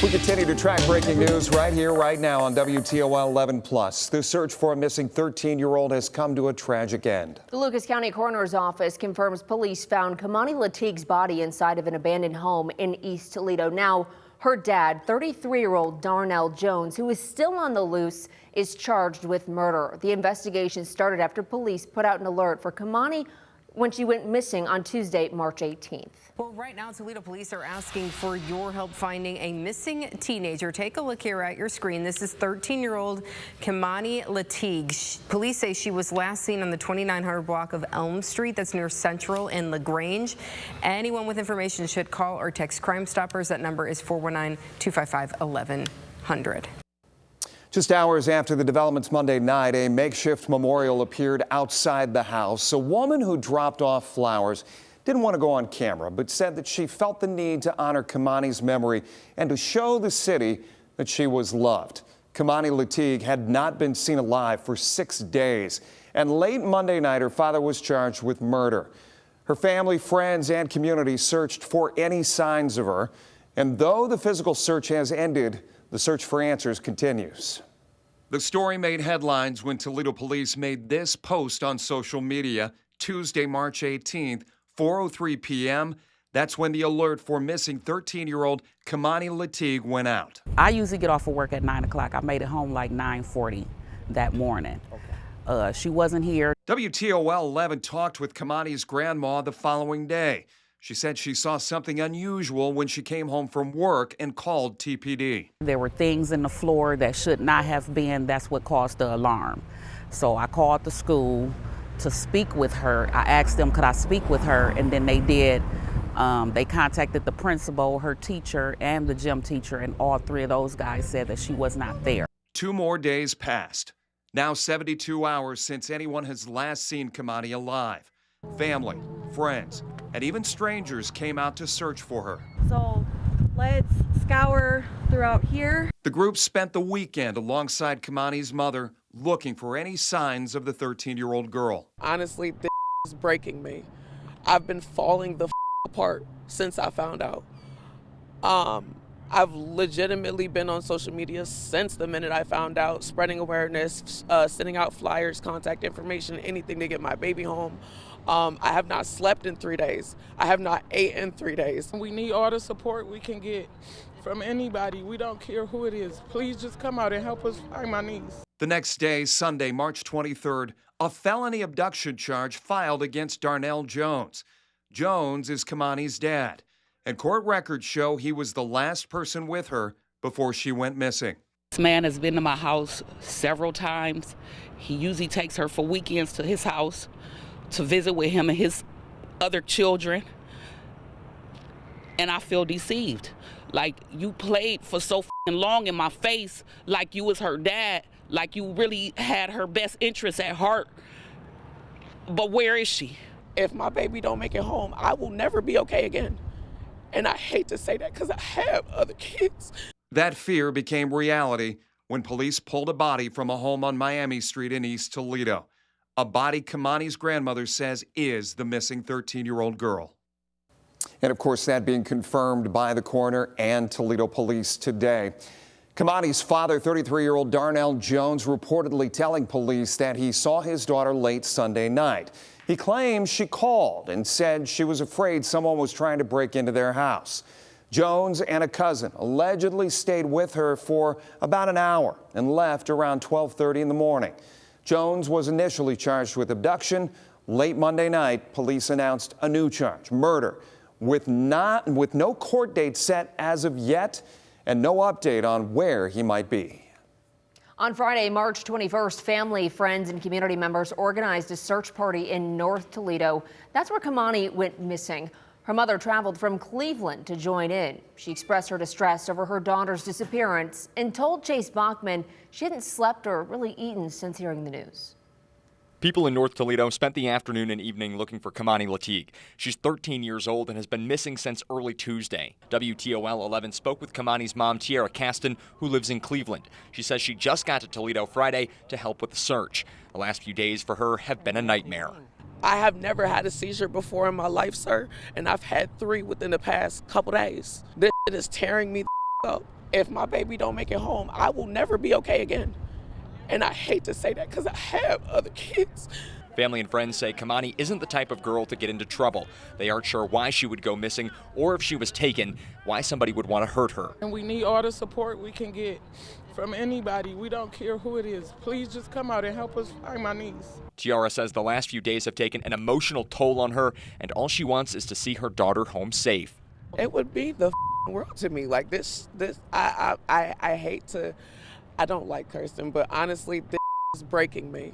We continue to track breaking news right here, right now on WTOL 11+. The search for a missing 13-year-old has come to a tragic end. The Lucas County Coroner's Office confirms police found Kei'Mani Latigue's body inside of an abandoned home in East Toledo. Now, her dad, 33-year-old Darnell Jones, who is still on the loose, is charged with murder. The investigation started after police put out an alert for Kei'Mani when she went missing on Tuesday, March 18th. Well, right now, Toledo police are asking for your help finding a missing teenager. Take a look here at your screen. This is 13-year-old Kei'Mani Latigue. Police say she was last seen on the 2900 block of Elm Street. That's near Central in LaGrange. Anyone with information should call or text Crime Stoppers. That number is 419-255-1100. Just hours after the developments Monday night, a makeshift memorial appeared outside the house. A woman who dropped off flowers didn't want to go on camera, but said that she felt the need to honor Kei'Mani's memory and to show the city that she was loved. Kei'Mani Latigue had not been seen alive for 6 days, and late Monday night, her father was charged with murder. Her family, friends, and community searched for any signs of her, and though the physical search has ended, the search for answers continues. The story made headlines when Toledo police made this post on social media Tuesday, March 18th, 4:03 p.m. That's when the alert for missing 13-year-old Kei'Mani Latigue went out. I usually get off of work at 9 o'clock. I made it home like 9:40 that morning. She wasn't here. WTOL 11 talked with Kei'Mani's grandma the following day. She said she saw something unusual when she came home from work and called TPD. There were things in the floor that should not have been. That's what caused the alarm. So I called the school to speak with her. I asked them, could I speak with her? And then they did. They contacted the principal, her teacher, and the gym teacher, and all three of those guys said that she was not there. 2 more days passed. Now 72 hours since anyone has last seen Kei'Mani alive. Family, friends, and even strangers came out to search for her. So let's scour throughout here. The group spent the weekend alongside Kei'Mani's mother looking for any signs of the 13-year-old girl. Honestly, this is breaking me. I've been falling the apart since I found out. I've legitimately been on social media since the minute I found out, spreading awareness, sending out flyers, contact information, anything to get my baby home. I have not slept in 3 days. I have not ate in 3 days. We need all the support we can get from anybody. We don't care who it is. Please just come out and help us find my niece. The next day, Sunday, March 23rd, a felony abduction charge filed against Darnell Jones. Jones is Kei'Mani's dad, and court records show he was the last person with her before she went missing. This man has been to my house several times. He usually takes her for weekends to his house to visit with him and his other children. And I feel deceived. Like, you played for so long in my face, like you was her dad, like you really had her best interests at heart. But where is she? If my baby don't make it home, I will never be okay again. And I hate to say that because I have other kids. That fear became reality when police pulled a body from a home on Miami Street in East Toledo. A body Kei'Mani's grandmother says is the missing 13-year-old girl. And of course, that being confirmed by the coroner and Toledo police today. Kei'Mani's father, 33-year-old Darnell Jones, reportedly telling police that he saw his daughter late Sunday night. He claims she called and said she was afraid someone was trying to break into their house. Jones and a cousin allegedly stayed with her for about an hour and left around 12:30 in the morning. Jones was initially charged with abduction. Late Monday night, police announced a new charge, murder, with no court date set as of yet and no update on where he might be. On Friday, March 21st, family, friends, and community members organized a search party in North Toledo. That's where Kei'Mani went missing. Her mother traveled from Cleveland to join in. She expressed her distress over her daughter's disappearance and told Chase Bachman she hadn't slept or really eaten since hearing the news. People in North Toledo spent the afternoon and evening looking for Kei'Mani Latigue. She's 13 years old and has been missing since early Tuesday. WTOL 11 spoke with Kei'Mani's mom, Tiara Caston, who lives in Cleveland. She says she just got to Toledo Friday to help with the search. The last few days for her have been a nightmare. I have never had a seizure before in my life, sir, and I've had 3 within the past couple days. This shit is tearing me the up. If my baby don't make it home, I will never be okay again. And I hate to say that because I have other kids. Family and friends say Kei'Mani isn't the type of girl to get into trouble. They aren't sure why she would go missing or if she was taken, why somebody would want to hurt her. And we need all the support we can get from anybody. We don't care who it is. Please just come out and help us find my niece. Tiara says the last few days have taken an emotional toll on her, and all she wants is to see her daughter home safe. It would be the world to me. Like I hate to, I don't like cursing, but honestly, this is breaking me.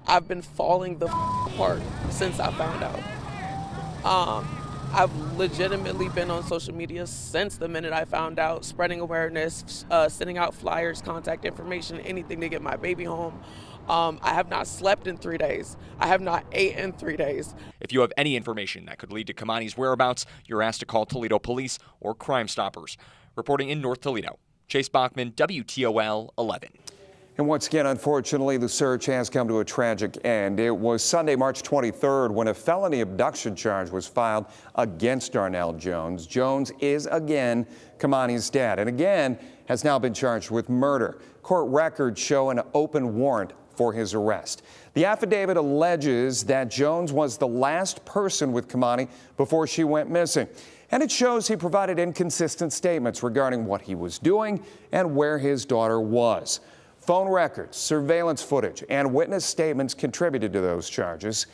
I've been falling the apart since I found out. I've legitimately been on social media since the minute I found out, spreading awareness, sending out flyers, contact information, anything to get my baby home. I have not slept in 3 days. I have not ate in 3 days. If you have any information that could lead to Kei'Mani's whereabouts, you're asked to call Toledo Police or Crime Stoppers. Reporting in North Toledo, Chase Bachman, WTOL 11. And once again, unfortunately, the search has come to a tragic end. It was Sunday, March 23rd, when a felony abduction charge was filed against Darnell Jones. Jones is again Kei'Mani's dad, and again has now been charged with murder. Court records show an open warrant for his arrest. The affidavit alleges that Jones was the last person with Kei'Mani before she went missing. And it shows he provided inconsistent statements regarding what he was doing and where his daughter was. Phone records, surveillance footage, and witness statements contributed to those charges.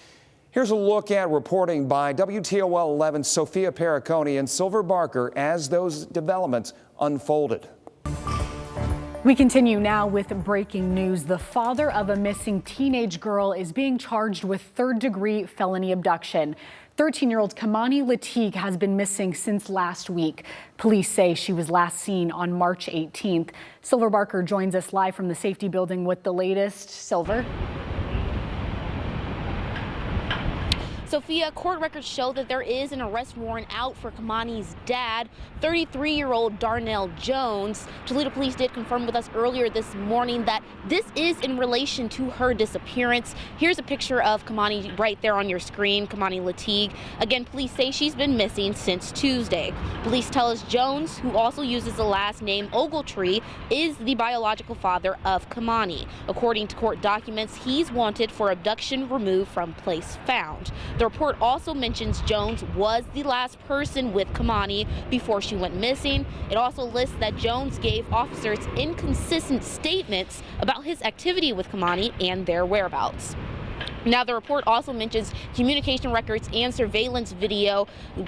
Here's a look at reporting by WTOL 11's Sophia Perricone and Silver Barker as those developments unfolded. We continue now with breaking news. The father of a missing teenage girl is being charged with third-degree felony abduction. 13-year-old Kei'Mani Latigue has been missing since last week. Police say she was last seen on March 18th. Silver Barker joins us live from the safety building with the latest. Silver. Sophia, court records show that there is an arrest warrant out for Kei'Mani's dad, 33-year-old Darnell Jones. Toledo police did confirm with us earlier this morning that this is in relation to her disappearance. Here's a picture of Kei'Mani right there on your screen, Kei'Mani Latigue. Again, police say she's been missing since Tuesday. Police tell us Jones, who also uses the last name Ogletree, is the biological father of Kei'Mani. According to court documents, he's wanted for abduction removed from place found. The report also mentions Jones was the last person with Kei'Mani before she went missing. It also lists that Jones gave officers inconsistent statements about his activity with Kei'Mani and their whereabouts. Now, the report also mentions communication records and surveillance video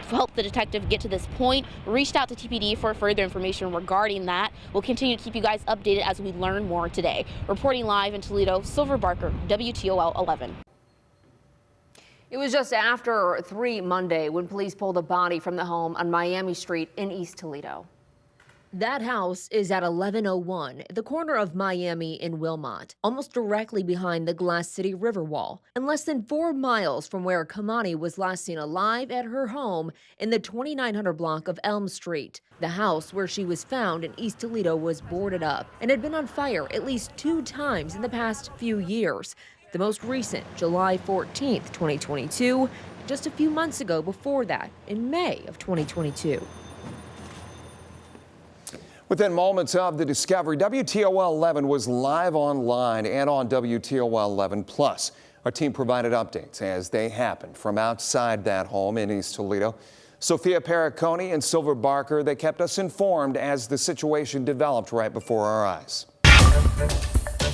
helped the detective get to this point. Reached out to TPD for further information regarding that. We'll continue to keep you guys updated as we learn more today. Reporting live in Toledo, Silver Barker, WTOL 11. It was just after 3 Monday when police pulled a body from the home on Miami Street in East Toledo. That house is at 1101, the corner of Miami and Wilmot, almost directly behind the Glass City Riverwall, and less than 4 miles from where Kei'Mani was last seen alive at her home in the 2900 block of Elm Street. The house where she was found in East Toledo was boarded up and had been on fire at least 2 times in the past few years. The most recent, July 14th, 2022, just a few months ago before that, in May of 2022. Within moments of the discovery, WTOL 11 was live online and on WTOL 11 Plus. Our team provided updates as they happened from outside that home in East Toledo. Sophia Perricone and Silver Barker, they kept us informed as the situation developed right before our eyes.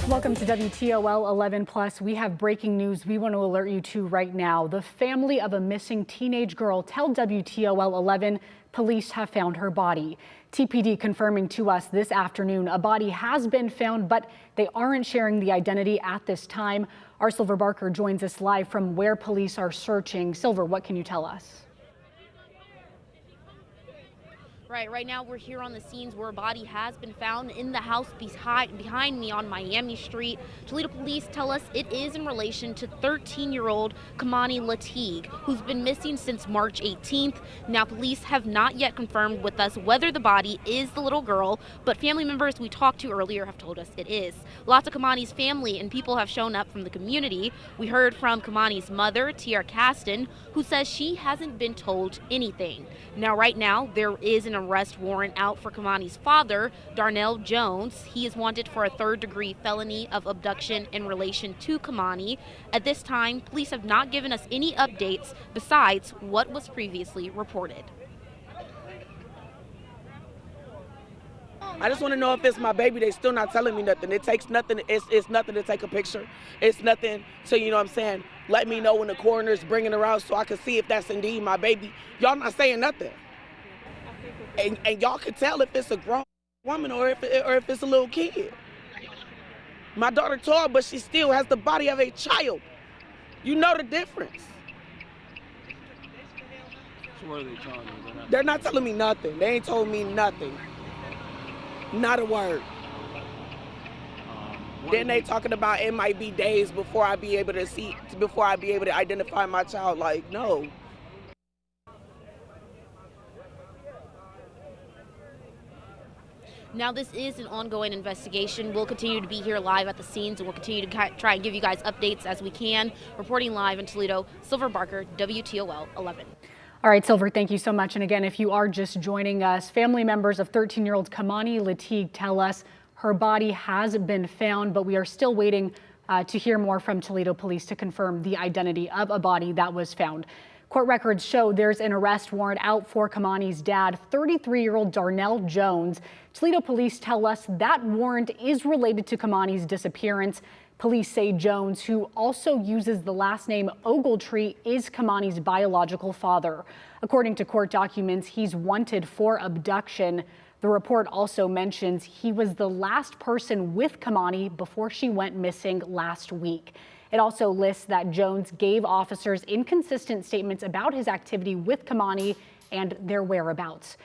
Welcome to WTOL 11 Plus. We have breaking news we want to alert you to right now. The family of a missing teenage girl tell WTOL 11 police have found her body. TPD confirming to us this afternoon a body has been found, but they aren't sharing the identity at this time. Our Silver Barker joins us live from where police are searching. Silver, what can you tell us? Right now we're here on the scenes where a body has been found in the house behind me on Miami Street. Toledo police tell us it is in relation to 13-year-old Kei'Mani Latigue, who's been missing since March 18th. Now police have not yet confirmed with us whether the body is the little girl, but family members we talked to earlier have told us it is. Lots of Kei'Mani's family and people have shown up from the community. We heard from Kei'Mani's mother, Tiara Caston, who says she hasn't been told anything. Now right now there is an arrest warrant out for Kei'Mani's father, Darnell Jones. He is wanted for a third-degree felony of abduction in relation to Kei'Mani. At this time, police have not given us any updates besides what was previously reported. I just want to know if it's my baby. They still not telling me nothing. It takes nothing. It's nothing to take a picture. It's nothing to, you know what I'm saying, let me know when the coroner's bringing her out so I can see if that's indeed my baby. Y'all not saying nothing. And y'all can tell if it's a grown woman or if it's a little kid. My daughter tall, but she still has the body of a child. You know the difference. So what are they telling you? They're not telling me nothing. They ain't told me nothing. Not a word. Then they talking about it might be days before I be able to identify my child. Like, no. Now this is an ongoing investigation. We'll continue to be here live at the scenes, and we'll continue to try and give you guys updates as we can. Reporting live in Toledo, Silver Barker, WTOL 11. All right, Silver, thank you so much. And again, if you are just joining us, family members of 13-year-old Kei'Mani Latigue tell us her body has been found, but we are still waiting to hear more from Toledo police to confirm the identity of a body that was found. Court records show there's an arrest warrant out for Kei'Mani's dad, 33-year-old Darnell Jones. Toledo police tell us that warrant is related to Kei'Mani's disappearance. Police say Jones, who also uses the last name Ogletree, is Kei'Mani's biological father. According to court documents, he's wanted for abduction. The report also mentions he was the last person with Kei'Mani before she went missing last week. It also lists that Jones gave officers inconsistent statements about his activity with Kei'Mani and their whereabouts.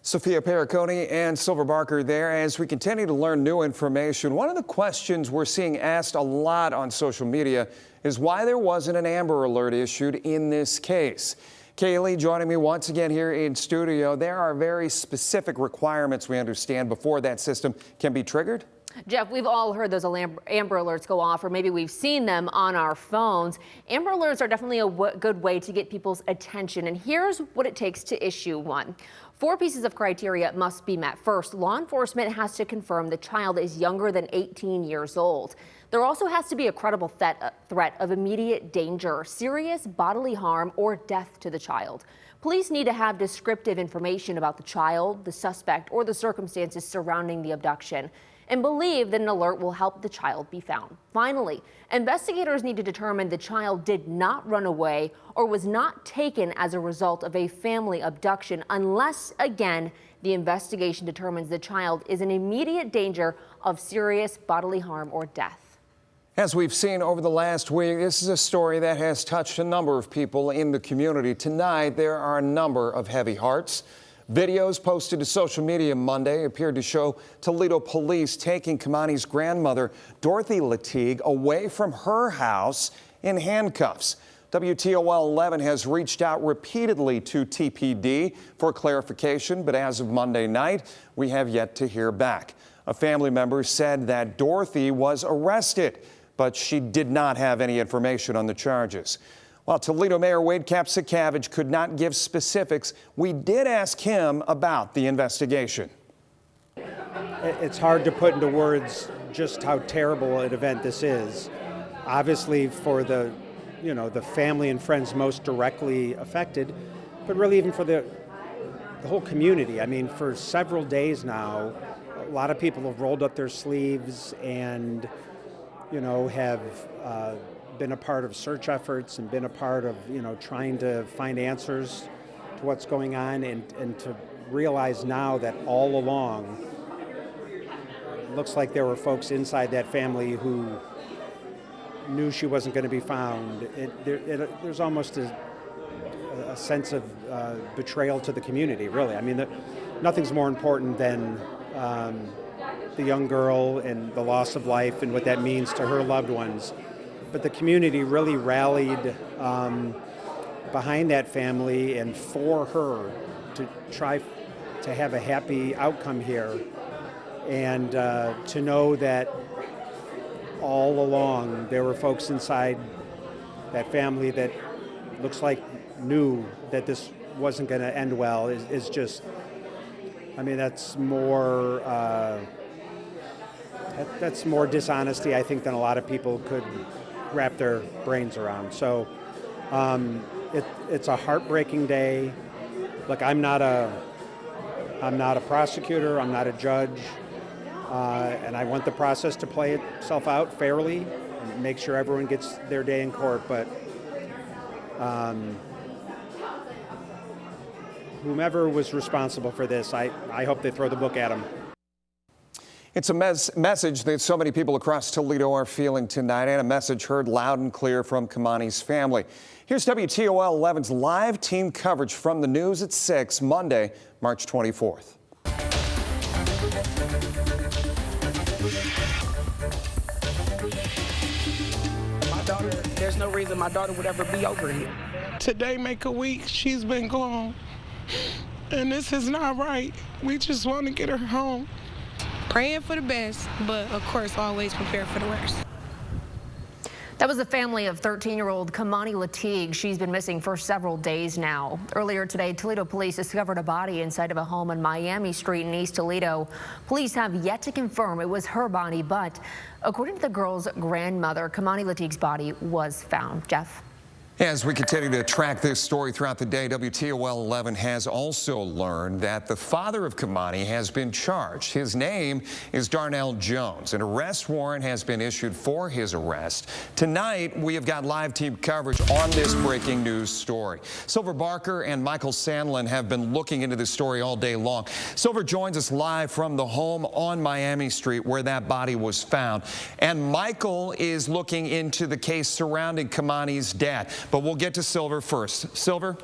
Sophia Pericone and Silver Barker there. As we continue to learn new information, one of the questions we're seeing asked a lot on social media is why there wasn't an Amber Alert issued in this case. Kaylee joining me once again here in studio. There are very specific requirements, we understand, before that system can be triggered. Jeff, we've all heard those Amber Alerts go off, or maybe we've seen them on our phones. Amber Alerts are definitely a good way to get people's attention, and here's what it takes to issue one. 4 pieces of criteria must be met. First, law enforcement has to confirm the child is younger than 18 years old. There also has to be a credible threat of immediate danger, serious bodily harm, or death to the child. Police need to have descriptive information about the child, the suspect, or the circumstances surrounding the abduction, and believe that an alert will help the child be found. Finally, investigators need to determine the child did not run away or was not taken as a result of a family abduction unless, again, the investigation determines the child is in immediate danger of serious bodily harm or death. As we've seen over the last week, this is a story that has touched a number of people in the community. Tonight, there are a number of heavy hearts. Videos posted to social media Monday appeared to show Toledo police taking Kei'Mani's grandmother, Dorothy Latigue, away from her house in handcuffs. WTOL 11 has reached out repeatedly to TPD for clarification, but as of Monday night, we have yet to hear back. A family member said that Dorothy was arrested, but she did not have any information on the charges. While Toledo Mayor Wade Kapsakavage could not give specifics, we did ask him about the investigation. It's hard to put into words just how terrible an event this is. Obviously for the family and friends most directly affected, but really even for the whole community. I mean, for several days now, a lot of people have rolled up their sleeves and, have been a part of search efforts and been a part of, trying to find answers to what's going on, and to realize now that all along, it looks like there were folks inside that family who knew she wasn't going to be found. There's almost a a sense of betrayal to the community, really. I mean, nothing's more important than the young girl and the loss of life and what that means to her loved ones. But the community really rallied behind that family and for her to try to have a happy outcome here, and to know that all along there were folks inside that family that looks like knew that this wasn't going to end well is just, I mean, that's more dishonesty, I think, than a lot of people could wrap their brains around. So it's a heartbreaking day. Look, I'm not a prosecutor, I'm not a judge, and I want the process to play itself out fairly and make sure everyone gets their day in court, but whomever was responsible for this, I hope they throw the book at them. It's a message that so many people across Toledo are feeling tonight, and a message heard loud and clear from Kei'Mani's family. Here's WTOL 11's live team coverage from the news at 6, Monday, March 24th. My daughter, there's no reason my daughter would ever be over here. Today make a week she's been gone, and this is not right. We just want to get her home. Praying for the best, but of course always prepare for the worst. That was the family of 13-year-old Kei'Mani Latigue. She's been missing for several days now. Earlier today, Toledo police discovered a body inside of a home on Miami Street in East Toledo. Police have yet to confirm it was her body, but according to the girl's grandmother, Kei'Mani Latigue's body was found. Jeff? As we continue to track this story throughout the day, WTOL 11 has also learned that the father of Kei'Mani has been charged. His name is Darnell Jones. An arrest warrant has been issued for his arrest. Tonight, we have got live team coverage on this breaking news story. Silver Barker and Michael Sandlin have been looking into this story all day long. Silver joins us live from the home on Miami Street where that body was found. And Michael is looking into the case surrounding Kei'Mani's dad. But we'll get to Silver first. Silver?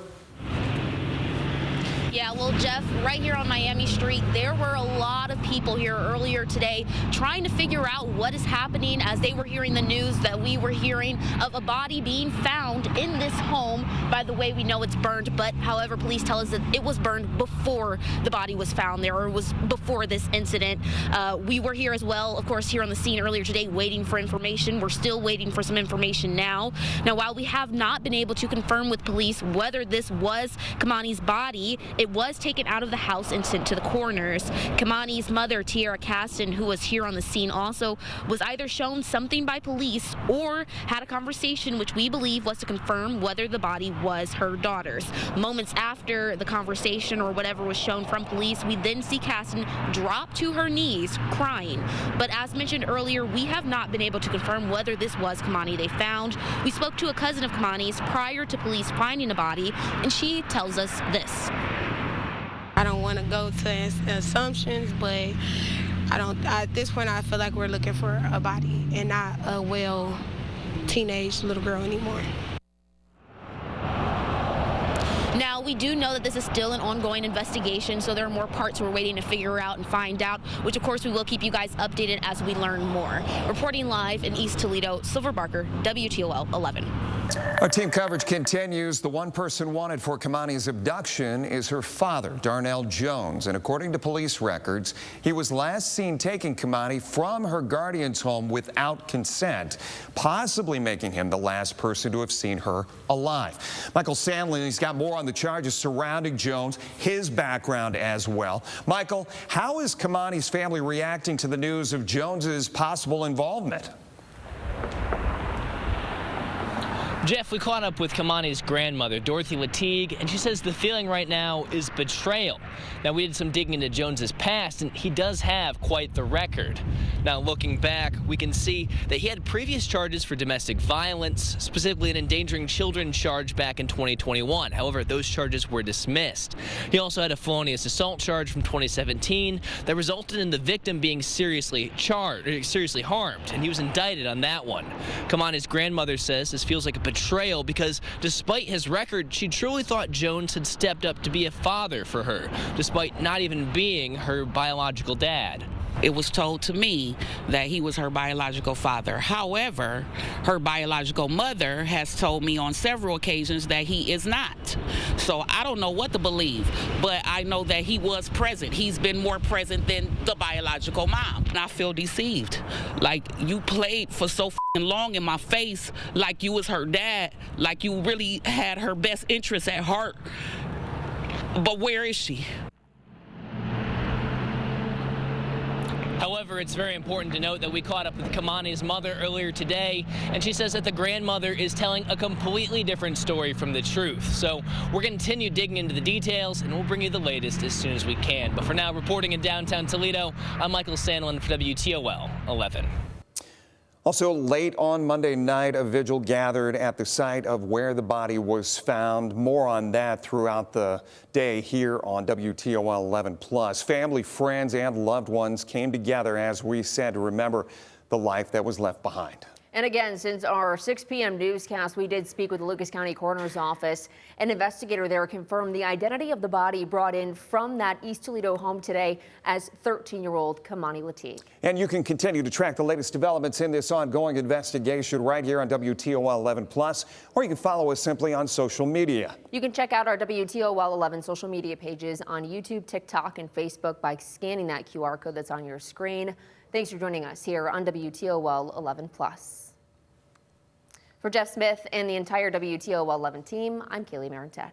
Yeah, well, Jeff, right here on Miami Street, there were a lot of people here earlier today trying to figure out what is happening as they were hearing the news that we were hearing of a body being found in this home. By the way, we know it's burned, but however, police tell us that it was burned before the body was found there, or was before this incident. We were here as well, of course, here on the scene earlier today waiting for information. We're still waiting for some information now. Now, while we have not been able to confirm with police whether this was Kei'Mani's body, it was taken out of the house and sent to the coroners. Kei'Mani's mother, Tiara Caston, who was here on the scene also, was either shown something by police or had a conversation which we believe was to confirm whether the body was her daughter's. Moments after the conversation or whatever was shown from police, we then see Caston drop to her knees crying. But as mentioned earlier, we have not been able to confirm whether this was Kei'Mani they found. We spoke to a cousin of Kei'Mani's prior to police finding a body, and she tells us this. I don't want to go to assumptions, but at this point I feel like we're looking for a body and not a teenage little girl anymore. Now, we do know that this is still an ongoing investigation, so there are more parts we're waiting to figure out and find out, which of course we will keep you guys updated as we learn more. Reporting live in East Toledo, Silver Barker, WTOL 11. Our team coverage continues. The one person wanted for Kei'Mani's abduction is her father, Darnell Jones. And according to police records, he was last seen taking Kei'Mani from her guardian's home without consent, possibly making him the last person to have seen her alive. Michael Sandlin, he's got more on the charges surrounding Jones, his background as well. Michael, how is Kei'Mani's family reacting to the news of Jones's possible involvement? Jeff, we caught up with Kei'Mani's grandmother, Dorothy Latigue, and she says the feeling right now is betrayal. Now, we did some digging into Jones's past, and he does have quite the record. Now, looking back, we can see that he had previous charges for domestic violence, specifically an endangering children charge back in 2021. However, those charges were dismissed. He also had a felonious assault charge from 2017 that resulted in the victim being seriously harmed, and he was indicted on that one. Kei'Mani's grandmother says this feels like a betrayal because despite his record, she truly thought Jones had stepped up to be a father for her, despite not even being her biological dad. It was told to me that he was her biological father. However, her biological mother has told me on several occasions that he is not. So I don't know what to believe, but I know that he was present. He's been more present than the biological mom. And I feel deceived. Like, you played for so long in my face, like you was her dad, like you really had her best interests at heart. But where is she? However, it's very important to note that we caught up with Kei'Mani's mother earlier today, and she says that the grandmother is telling a completely different story from the truth. So we're going to continue digging into the details, and we'll bring you the latest as soon as we can. But for now, reporting in downtown Toledo, I'm Michael Sandlin for WTOL 11. Also, late on Monday night, a vigil gathered at the site of where the body was found. More on that throughout the day here on WTOL 11+. Family, friends, and loved ones came together, as we said, to remember the life that was left behind. And again, since our 6 p.m. newscast, we did speak with the Lucas County Coroner's Office. An investigator there confirmed the identity of the body brought in from that East Toledo home today as 13-year-old Kei'Mani Latigue. And you can continue to track the latest developments in this ongoing investigation right here on WTOL 11+, or you can follow us simply on social media. You can check out our WTOL 11 social media pages on YouTube, TikTok, and Facebook by scanning that QR code that's on your screen. Thanks for joining us here on WTOL 11+. For Jeff Smith and the entire WTOL 11 team, I'm Kaylee Marentet.